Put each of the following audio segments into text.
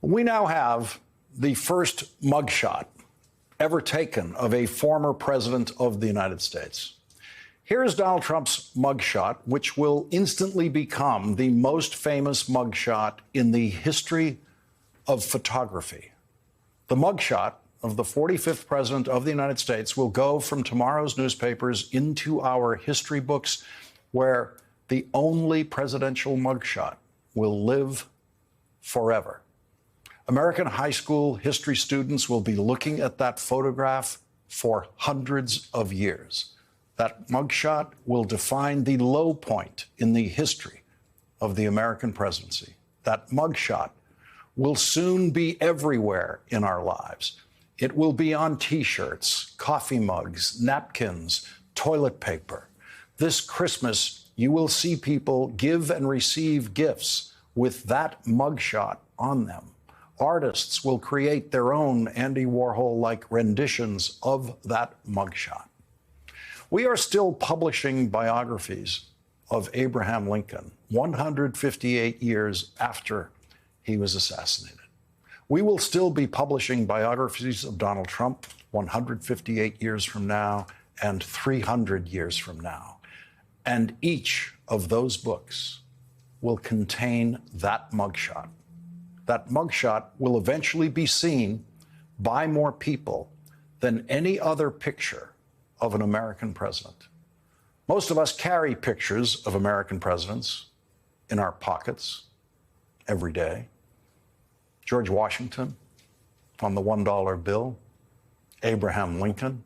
We now have the first mugshot ever taken of a former president of the United States. Here is Donald Trump's mugshot, which will instantly become the most famous mugshot in the history of photography. The mugshot of the 45th president of the United States will go from tomorrow's newspapers into our history books, where the only presidential mugshot will live forever. American high school history students will be looking at that photograph for hundreds of years. That mugshot will define the low point in the history of the American presidency. That mugshot will soon be everywhere in our lives. It will be on T-shirts, coffee mugs, napkins, toilet paper. This Christmas, you will see people give and receive gifts with that mugshot on them. Artists will create their own Andy Warhol-like renditions of that mugshot. We are still publishing biographies of Abraham Lincoln 158 years after he was assassinated. We will still be publishing biographies of Donald Trump 158 years from now and 300 years from now. And each of those books will contain that mugshot. That mugshot will eventually be seen by more people than any other picture of an American president. Most of us carry pictures of American presidents in our pockets every day. George Washington on the $1 bill, Abraham Lincoln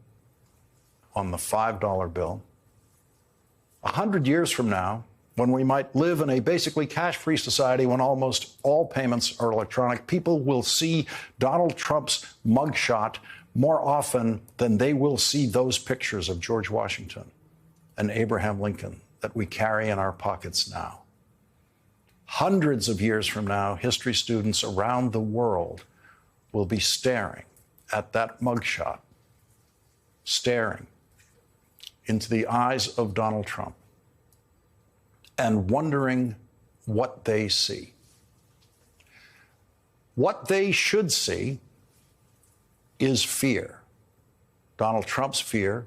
on the $5 bill. 100 years from now, when we might live in a basically cash-free society when almost all payments are electronic, people will see Donald Trump's mugshot more often than they will see those pictures of George Washington and Abraham Lincoln that we carry in our pockets now. Hundreds of years from now, history students around the world will be staring at that mugshot, staring into the eyes of Donald Trump, and wondering what they see. What they should see is fear. Donald Trump's fear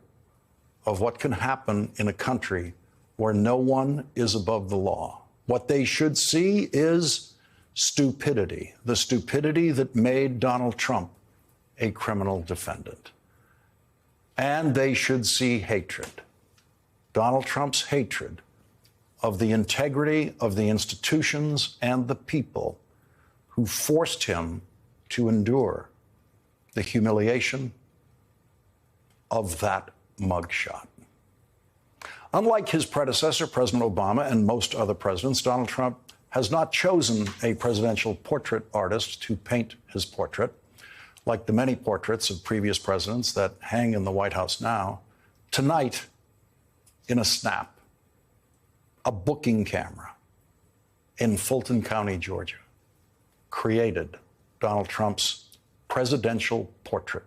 of what can happen in a country where no one is above the law. What they should see is stupidity, the stupidity that made Donald Trump a criminal defendant. And they should see hatred, Donald Trump's hatred of the integrity of the institutions and the people who forced him to endure the humiliation of that mugshot. Unlike his predecessor, President Obama, and most other presidents, Donald Trump has not chosen a presidential portrait artist to paint his portrait. Like the many portraits of previous presidents that hang in the White House now, tonight, in a snap, a booking camera in Fulton County, Georgia, created Donald Trump's presidential portrait.